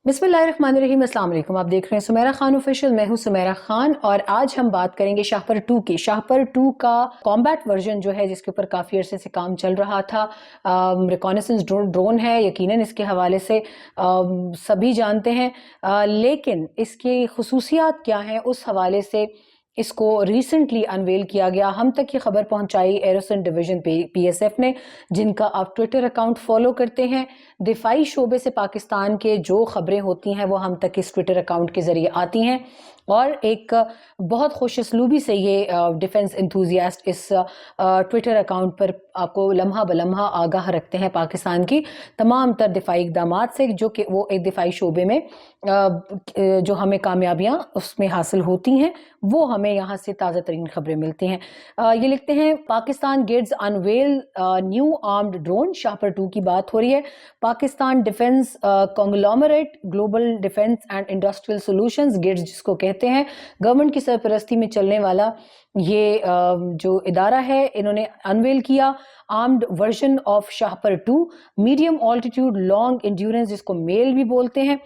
बिस्मिल्लाहिर्रहमानिर्रहीम। अस्सलाम वालेकुम। आप देख रहे हैं सुमेरा खान ऑफिशियल। मैं हूं सुमेरा खान और आज हम बात करेंगे शाहपर 2 की। शाहपर 2 का कॉम्बैट वर्जन जो है, जिसके ऊपर काफ़ी अरसे से काम चल रहा था, रिकॉनेसेंस ड्रोन है। यकीनन इसके हवाले से सभी जानते हैं, लेकिन इसकी खुसूसियात क्या हैं, उस हवाले से इसको रिसेंटली अनवेल किया गया। हम तक ये खबर पहुंचाई एरोसन डिवीजन PSF ने, जिनका आप ट्विटर अकाउंट फॉलो करते हैं। दिफाई शोबे से पाकिस्तान के जो खबरें होती हैं वो हम तक इस ट्विटर अकाउंट के ज़रिए आती हैं और एक बहुत खुश असलूबी से ये डिफेंस इंथुजियास्ट इस ट्विटर अकाउंट पर आपको लम्हा बलम्हा आगाह रखते हैं पाकिस्तान की तमाम तर दिफाई इक़दाम से, जो कि वो एक दिफाई शोबे में जो हमें कामयाबियाँ उसमें हासिल होती हैं, वो हमें यहाँ से ताज़ा तरीन खबरें मिलती हैं। ये लिखते हैं, Pakistan GIDS unveil new armed drone. Shahpar 2 की बात हो रही है। Pakistan defence conglomerate global defence and industrial solutions, GIDS जिसको कहते हैं, गवर्नमेंट की सरपरस्ती में चलने वाला ये जो इदारा है, इन्होंने अनवेल किया armed version of Shahpar 2 medium altitude long endurance, जिसको मेल भी बोलते हैं,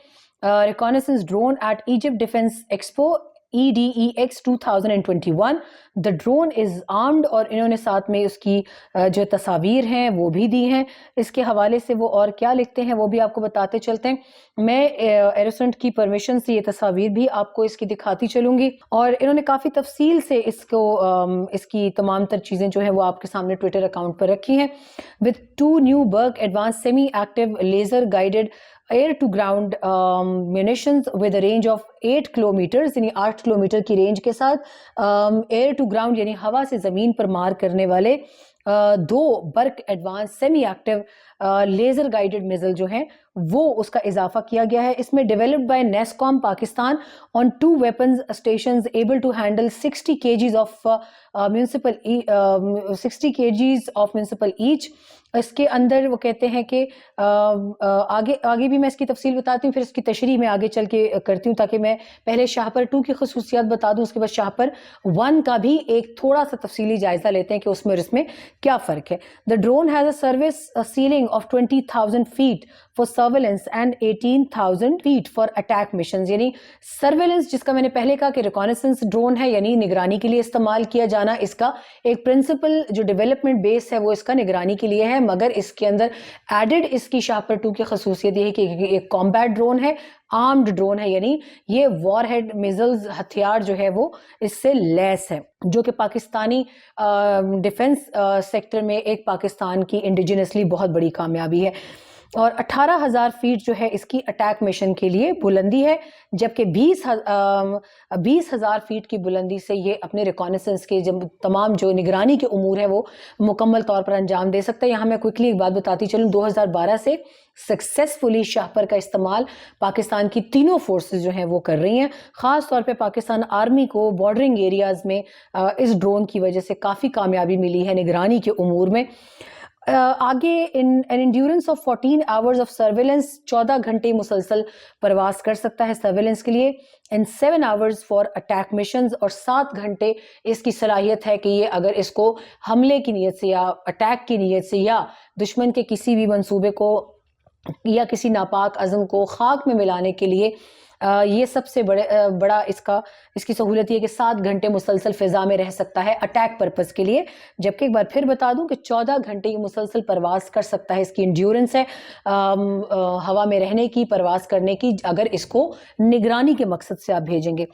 reconnaissance drone at Egypt defence expo EDEX 2021। The drone is armed, और इन्होंने साथ में उसकी जो तस्वीर हैं वो भी दी हैं। इसके हवाले से वो और क्या लिखते हैं वो भी आपको बताते चलते हैं। मैं एरोसेंट की परमिशन से ये तस्वीर भी आपको इसकी दिखाती चलूँगी, और इन्होंने काफ़ी तफसील से इसकी तमाम तर चीज़ें जो हैं वो आपके सामने ट्विटर अकाउंट पर रखी हैं। With 2 new Burq advance semi active laser guided air to ground munitions with range of 8 kilometers, यानी 8 किलोमीटर की रेंज के साथ एयर टू ग्राउंड यानी हवा से ज़मीन पर मार करने वाले 2 Burq advance semi active laser guided missile जो हैं वो उसका इजाफा किया गया है। इसमें developed by NESCOM Pakistan on 2 weapons stations able to handle 60 kgs of municipal each. इसके अंदर वो कहते हैं कि आगे भी मैं इसकी तफसील बताती हूँ, फिर इसकी तशरीह में आगे चल के करती हूँ, ताकि मैं पहले शाहपर 2 की खसूसियात बता दूँ, उसके बाद शाहपर 1 का भी एक थोड़ा सा तफसीली जायजा लेते हैं कि उसमें और इसमें क्या फ़र्क है। The drone has a service ceiling of 20,000 feet for surveillance and 18,000 feet for attack mission. यानी सर्वेलेंस, जिसका मैंने पहले कहा कि रिकॉनेसेंस ड्रोन है, यानी निगरानी के लिए इस्तेमाल किया जाना, इसका एक प्रिंसिपल जो डेवलपमेंट बेस है वो इसका निगरानी के लिए है, मगर इसके अंदर एडेड इसकी शाहपर 2 की खसूसियत ये है कि एक कॉम्बैट ड्रोन है, आर्म्ड ड्रोन है, यानी ये वॉरहेड मिसाइल्स हथियार जो है वो इससे लैस है, जो कि पाकिस्तानी डिफेंस सेक्टर में एक पाकिस्तान की इंडिजिनसली बहुत बड़ी कामयाबी है। और 18,000 फीट जो है इसकी अटैक मिशन के लिए बुलंदी है, जबकि 20,000 फीट की बुलंदी से ये अपने रिकॉनेसेंस के जब तमाम जो निगरानी के उमूर है वो मुकम्मल तौर पर अंजाम दे सकता है। यहाँ मैं क्विकली एक बात बताती चलूँ, 2012 से सक्सेसफुली शाहपर का इस्तेमाल पाकिस्तान की तीनों फोर्सेस जो हैं वो कर रही हैं। ख़ास तौर पे पाकिस्तान आर्मी को बॉर्डरिंग एरियाज़ में इस ड्रोन की वजह से काफ़ी कामयाबी मिली है निगरानी के उमूर में। आगे in an endurance of 14 hours of surveillance, 14 घंटे मुसलसल परवास कर सकता है सर्वेलेंस के लिए, इन 7 आवर्स फॉर अटैक मिशंस, और 7 घंटे इसकी सलाहियत है कि ये अगर इसको हमले की नीयत से या अटैक की नीयत से या दुश्मन के किसी भी मंसूबे को या किसी नापाक अज़म को खाक में मिलाने के लिए ये सबसे बड़ा इसकी सहूलत ये कि 7 घंटे मुसलसल फ़िज़ा में रह सकता है अटैक पर्पज़ के लिए। जबकि एक बार फिर बता दूं कि 14 घंटे ये मुसलसल परवास कर सकता है, इसकी इंड्योरेंस है हवा में रहने की, परवास करने की, अगर इसको निगरानी के मकसद से आप भेजेंगे।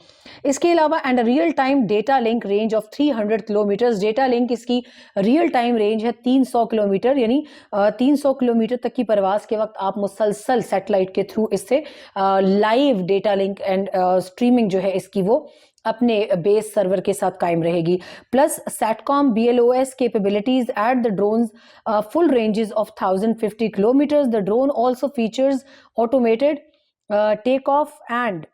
इसके अलावा and real time data link range of 300 kilometres, data link इसकी रियल टाइम रेंज है 300 किलोमीटर, यानी 300 किलोमीटर तक की परवास के वक्त आप मुसलसल सैटेलाइट के थ्रू इससे live data link and streaming जो है इसकी वो अपने बेस सर्वर के साथ कायम रहेगी। Plus SATCOM BLOS capabilities at the drones full ranges of 1050 kilometers. The drone also features automated take off and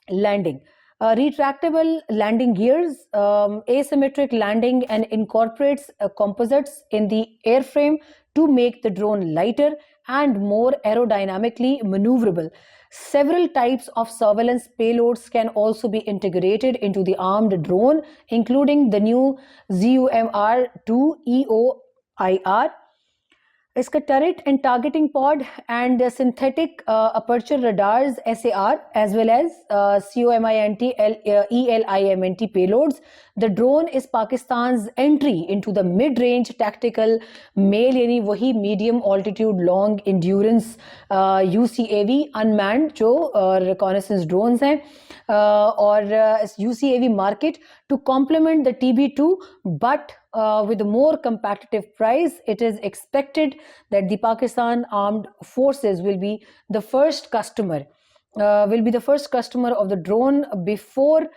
landing, retractable landing gears, asymmetric landing, and incorporates composites in the airframe to make the drone lighter and more aerodynamically maneuverable. Several types of surveillance payloads can also be integrated into the armed drone, including the new ZUMR-2 EOIR. इसका turret and targeting pod and synthetic aperture radars SAR as well as COMINT ELIMNT payloads. The drone is Pakistan's entry into the mid-range tactical MALE यानी वही medium altitude long endurance UCAV unmanned जो reconnaissance drones हैं और UCAV market to complement the TB2 but with a more competitive price. It is expected that the Pakistan Armed Forces will be the first customer of the drone before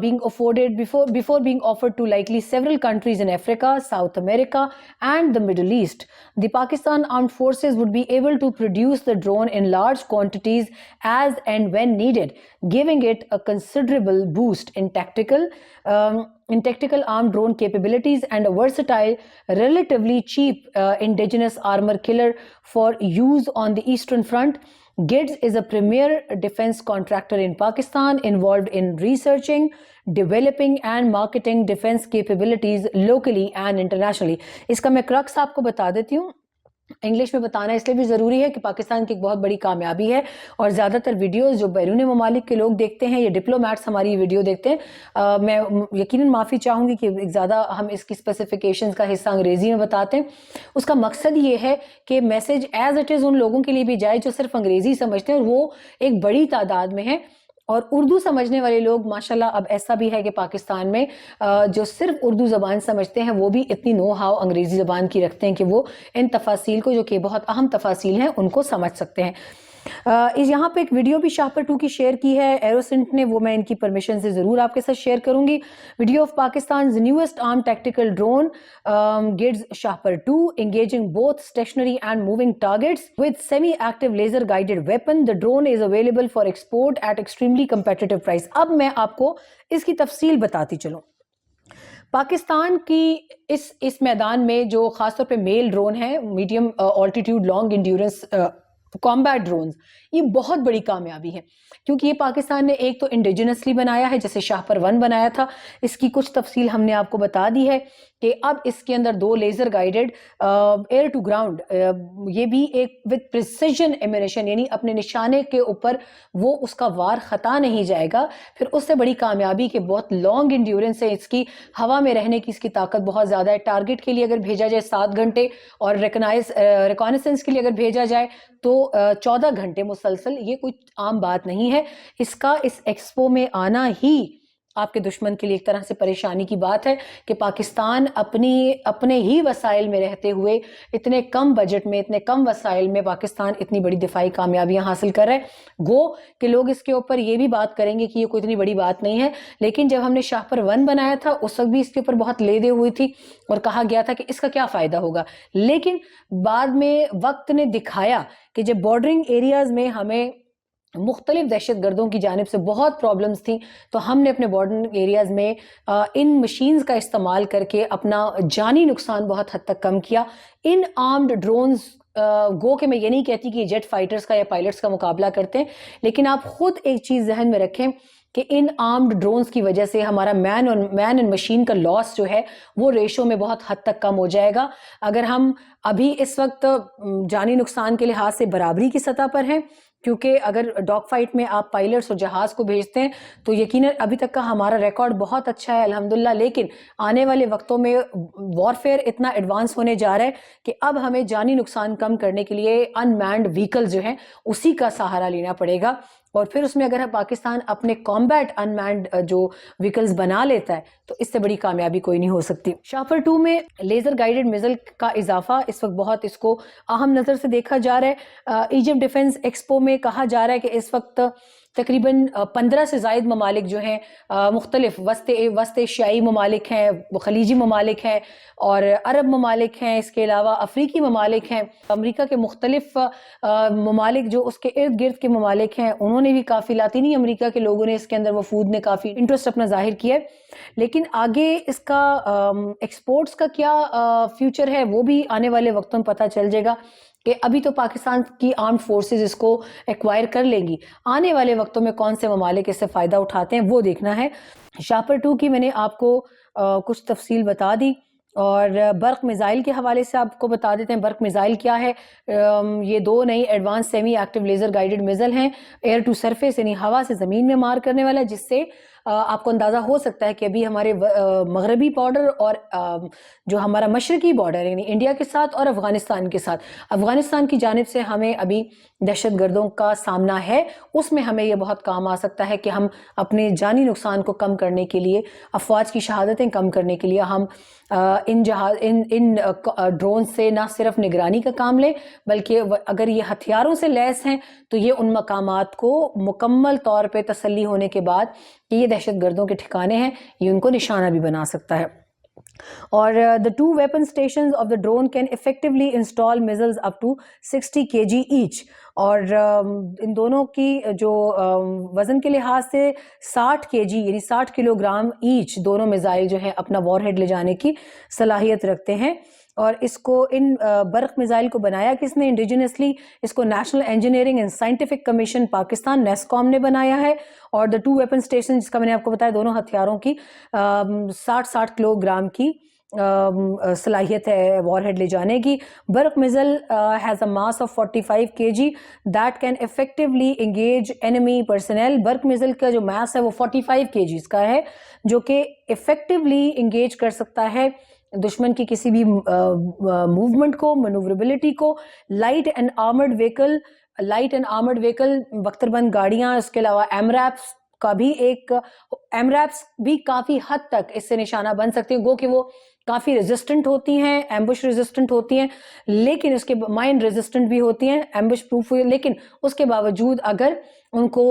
being offered to likely several countries in Africa, South America and the Middle East. The Pakistan Armed Forces would be able to produce the drone in large quantities as and when needed, giving it a considerable boost in tactical armed drone capabilities and a versatile, relatively cheap indigenous armor killer for use on the Eastern Front. GIDS is a premier defense contractor in Pakistan involved in researching, developing and marketing defense capabilities locally and internationally. इसका मैं crux आपको बता देती हूँ. English में बताना इसलिए भी ज़रूरी है कि पाकिस्तान की एक बहुत बड़ी कामयाबी है और ज़्यादातर वीडियोस जो बैरून ममालिक के लोग देखते हैं या डिप्लोमेट्स हमारी वीडियो देखते हैं, मैं यकीनन माफ़ी चाहूँगी कि ज़्यादा हम इसकी स्पेसिफिकेशंस का हिस्सा अंग्रेज़ी में बताते हैं. उसका मकसद ये है कि मैसेज एज इट इज़ उन लोगों के लिए भी जाए जो सिर्फ अंग्रेज़ी समझते हैं और वो एक बड़ी तादाद में है. और उर्दू समझने वाले लोग माशाल्लाह अब ऐसा भी है कि पाकिस्तान में जो सिर्फ उर्दू ज़बान समझते हैं वो भी इतनी नो हाव अंग्रेज़ी ज़बान की रखते हैं कि वो इन तफासील को जो कि बहुत अहम तफासील हैं उनको समझ सकते हैं. इस यहाँ पे एक वीडियो भी शाहपर 2 की शेयर की है एरोसेंट ने, वो मैं इनकी परमिशन से ज़रूर आपके साथ शेयर करूँगी. Video of Pakistan newest arm tactical drone GIDS Shahpar 2 engaging both stationary and moving targets with semi-active laser guided weapon. The drone is available for export at extremely competitive price. अब मैं आपको इसकी तफसील बताती चलूँ. पाकिस्तान की इस मैदान में जो ख़ासतौर पे मेल ड्रोन है, medium altitude long endurance combat drones, ये बहुत बड़ी कामयाबी है क्योंकि ये पाकिस्तान ने एक तो इंडिजिनसली बनाया है जैसे शाहपर 1 बनाया था. इसकी कुछ तफसील हमने आपको बता दी है कि अब इसके अंदर 2 laser guided air to ground, ये भी एक विद प्रिसिजन एमिनेशन यानी अपने निशाने के ऊपर वो उसका वार ख़ता नहीं जाएगा. फिर उससे बड़ी कामयाबी कि बहुत लॉन्ग इंड्योरेंस है इसकी, हवा में रहने की इसकी ताकत बहुत ज़्यादा है. टारगेट के लिए अगर भेजा जाए 7 घंटे और रिकॉनेसेंस के लिए अगर भेजा जाए तो 14 घंटे मुसलसल, ये कोई आम बात नहीं है. इसका इस एक्सपो में आना ही आपके दुश्मन के लिए एक तरह से परेशानी की बात है कि पाकिस्तान अपने ही वसाइल में रहते हुए इतने कम बजट में, इतने कम वसाइल में पाकिस्तान इतनी बड़ी दिफाई कामयाबियां हासिल कर रहा है. गो कि लोग इसके ऊपर ये भी बात करेंगे कि ये कोई इतनी बड़ी बात नहीं है, लेकिन जब हमने शाहपर 1 बनाया था उस वक्त भी इसके ऊपर बहुत लेदे हुई थी और कहा गया था कि इसका क्या फ़ायदा होगा. लेकिन बाद में वक्त ने दिखाया कि जब बॉर्डरिंग एरियाज़ में हमें मुख्तलिफ दहशत गर्दों की जानिब से बहुत प्रॉब्लम्स थी तो हमने अपने बॉर्डर एरियाज़ में इन मशीन्स का इस्तेमाल करके अपना जानी नुकसान बहुत हद तक कम किया. इन आर्म्ड ड्रोन्स गो के मैं ये नहीं कहती कि जेट फाइटर्स का या पायलट्स का मुकाबला करते हैं, लेकिन आप खुद एक चीज़ जहन में रखें कि इन आर्म्ड ड्रोन्स की वजह से हमारा मैन एंड मशीन का लॉस जो है वो रेशो में बहुत हद तक कम हो जाएगा. अगर हम अभी इस वक्त जानी नुकसान के लिहाज से बराबरी की सतह पर हैं, क्योंकि अगर डॉग फाइट में आप पायलट्स और जहाज़ को भेजते हैं तो यकीनन अभी तक का हमारा रिकॉर्ड बहुत अच्छा है अल्हम्दुलिल्लाह, लेकिन आने वाले वक्तों में वॉरफेयर इतना एडवांस होने जा रहा है कि अब हमें जानी नुकसान कम करने के लिए अनमैन्ड व्हीकल्स जो हैं उसी का सहारा लेना पड़ेगा. और फिर उसमें अगर पाकिस्तान अपने कॉम्बैट अनमैन्ड जो व्हीकल्स बना लेता है तो इससे बड़ी कामयाबी कोई नहीं हो सकती. शाहपर 2 में लेज़र गाइडेड मिसाइल का इजाफा इस वक्त बहुत इसको अहम नज़र से देखा जा रहा है. इजिप्ट डिफेंस एक्सपो में कहा जा रहा है कि इस वक्त तकरीबन 15 से ज़ायद ममालिक जो हैं मुख्तलिफ वस्त एशियाई ममालिक हैं, खलीजी ममालिक हैं और अरब ममालिक हैं, इसके अलावा अफ्रीकी ममालिक हैं, अमेरिका के मुख्तलिफ ममालिक जो उसके इर्द गिर्द के ममालिक हैं उन्होंने भी काफ़ी, लातीनी अमेरिका के लोगों ने इसके अंदर वफूद ने काफ़ी इंटरेस्ट अपना जाहिर किया है. लेकिन आगे इसका एक्सपोर्ट्स का क्या फ्यूचर है वो भी आने वाले वक्तों में पता चल जाएगा कि अभी तो पाकिस्तान की आर्म्ड फोर्सेस इसको एक्वायर कर लेंगी, आने वाले वक्तों में कौन से ममालिक इससे फ़ायदा उठाते हैं वो देखना है. शाहपर 2 की मैंने आपको कुछ तफसील बता दी. اور برق میزائل کے حوالے سے آپ کو بتا دیتے ہیں برق میزائل کیا ہے. یہ 2 نئی advance semi active laser guided missile ہیں, ایئر ٹو سرفیس یعنی ہوا سے زمین میں مار کرنے والا, جس سے آپ کو اندازہ ہو سکتا ہے کہ ابھی ہمارے مغربی بارڈر اور جو ہمارا مشرقی بارڈر یعنی انڈیا کے ساتھ اور افغانستان کے ساتھ, افغانستان کی جانب سے ہمیں ابھی دہشت گردوں کا سامنا ہے, اس میں ہمیں یہ بہت کام آ سکتا ہے کہ ہم اپنے جانی نقصان کو کم کرنے کے لیے, افواج کی شہادتیں کم کرنے کے لیے ہم ان ڈرون سے نہ صرف نگرانی کا کام لیں, بلکہ اگر یہ ہتھیاروں سے لیس ہیں تو یہ ان مقامات کو مکمل طور پہ تسلی ہونے کے بعد کہ یہ دہشت گردوں کے ٹھکانے ہیں, یہ ان کو نشانہ بھی بنا سکتا ہے. اور the 2 weapon stations of the drone can effectively install missiles up to 60 kg each. اور ان دونوں کی جو وزن کے لحاظ سے 60 kg یعنی 60 کلو گرام ایچ دونوں میزائل جو ہے اپنا وار ہیڈ لے جانے کی صلاحیت رکھتے ہیں. اور اس کو ان برق میزائل کو بنایا کس نے انڈیجنسلی, اس کو national engineering and scientific commission Pakistan NASSCOM نے بنایا ہے. اور the 2 weapon stations جس کا میں نے آپ کو بتایا دونوں ہتھیاروں کی 60 کلو گرام کی صلاحیت ہے وار ہیڈ لے جانے کی. Barq missile has a mass of 45 kg that can effectively engage enemy personnel. Barq missile کا جو ماس ہے وہ 45 kg کا ہے, جو کہ افیکٹولی انگیج کر سکتا ہے دشمن کی کسی بھی موومنٹ کو, منوربلٹی کو. لائٹ اینڈ آرمرڈ ویکل بختربند گاڑیاں, اس کے علاوہ ایمریپس کا بھی ایمریپس بھی کافی حد تک اس سے نشانہ بن سکتے ہیں, گو کہ وہ کافی ریزسٹنٹ ہوتی ہیں, ایمبش ریزسٹنٹ ہوتی ہیں, لیکن اس کے مائن ریزسٹنٹ بھی ہوتی ہیں, ایمبش پروف ہوئی, لیکن اس کے باوجود اگر ان کو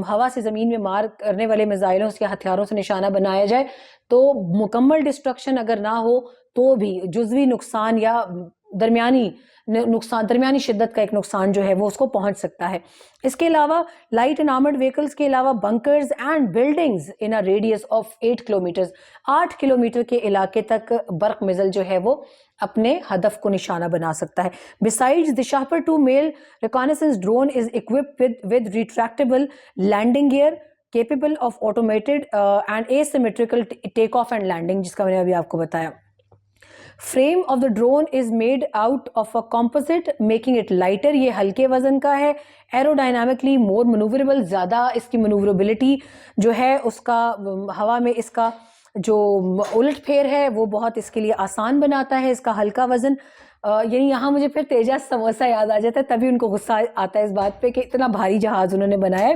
ہوا سے زمین میں مار کرنے والے میزائلوں کے ہتھیاروں سے نشانہ بنایا جائے تو مکمل ڈسٹرکشن اگر نہ ہو تو بھی جزوی نقصان یا درمیانی شدت کا ایک نقصان جو ہے وہ اس کو پہنچ سکتا ہے. اس کے علاوہ لائٹ اینڈ آرمرڈ ویکلز کے علاوہ bunkers and buildings in a radius of 8 kilometres, 8 kilometre کے علاقے تک برق میزل جو ہے وہ اپنے ہدف کو نشانہ بنا سکتا ہے. Besides, the Shahpar 2 male reconnaissance drone is equipped with retractable landing gear capable of automated and asymmetrical take-off and landing, جس کا میں نے ابھی آپ کو بتایا. Frame of the drone is made out of a composite, making it lighter. یہ ہلکے وزن کا ہے. Aerodynamically more maneuverable, زیادہ اس کی maneuverability جو ہے اس کا ہوا میں اس کا جو الٹ پھیر ہے وہ بہت اس کے لیے آسان بناتا ہے اس کا ہلکا وزن. یعنی یہاں مجھے پھر تیجس سموسہ یاد آ جاتا ہے, تبھی ان کو غصہ آتا ہے اس بات پہ کہ اتنا بھاری جہاز انہوں نے بنایا ہے.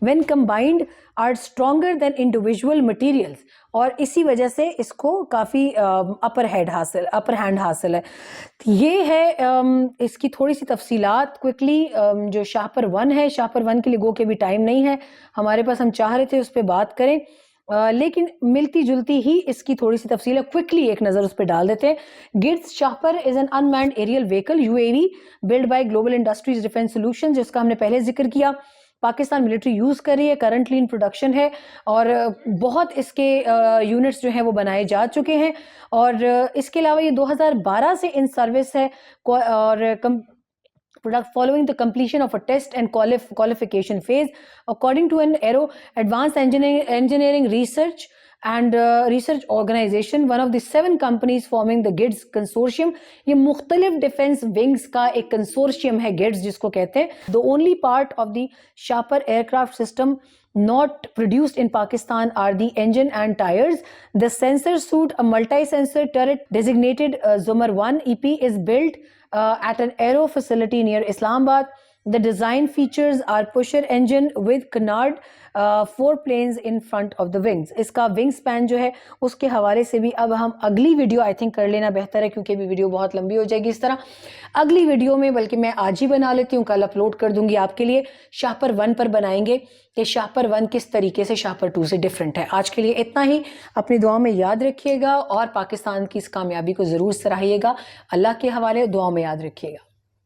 when combined are stronger than individual materials, اور اسی وجہ سے اس کو کافی اپر ہینڈ حاصل ہے. یہ ہے اس کی تھوڑی سی تفصیلات کوئکلی. جو شاہپر 1 ہے, شاہپر 1 کے لیے گو کے بھی ٹائم نہیں ہے ہمارے پاس, ہم چاہ رہے تھے اس پہ بات کریں لیکن ملتی جلتی ہی اس کی تھوڑی سی تفصیل ہے, کوئکلی ایک نظر اس پہ ڈال دیتے ہیں. GIDS Shahpar is an unmanned aerial vehicle UAV built by global industries defence solution, جس کا ہم نے پہلے ذکر کیا. پاکستان ملٹری یوز کر رہی ہے, کرنٹلی ان پروڈکشن ہے, اور بہت اس کے یونٹس جو ہیں وہ بنائے جا چکے ہیں. اور اس کے علاوہ یہ 2012 سے ان سروس ہے, اور following the completion of a test and qualification phase according to an Aero Advanced Engineering Research and Research Organization, one of the 7 companies forming the GIDS consortium. یہ مختلف ڈیفنس ونگز کا ایک کنسورشیم ہے GIDS جس کو کہتے ہیں. The only part of the Shahpar aircraft system not produced in Pakistan are the engine and tires. The sensor suite, a multi-sensor turret designated Zumar 1 EP, is built at an aero facility near Islamabad. The design features are pusher engine with canard 4 planes in front of the wings. اس کا wing سپین جو ہے اس کے حوالے سے بھی اب ہم اگلی ویڈیو آئی تھنک کر لینا بہتر ہے, کیونکہ بھی ویڈیو بہت لمبی ہو جائے گی اس طرح. اگلی ویڈیو میں بلکہ میں آج ہی بنا لیتی ہوں, کل اپلوڈ کر دوں گی آپ کے لیے. شاہپر 1 پر بنائیں گے کہ شاہپر 1 کس طریقے سے شاہپر 2 سے ڈیفرنٹ ہے. آج کے لیے اتنا ہی. اپنی دعاؤں میں یاد رکھیے گا اور پاکستان کی اس کامیابی کو ضرور سراہیے گا. اللہ کے حوالے دعاؤں میں یاد رکھیے گا.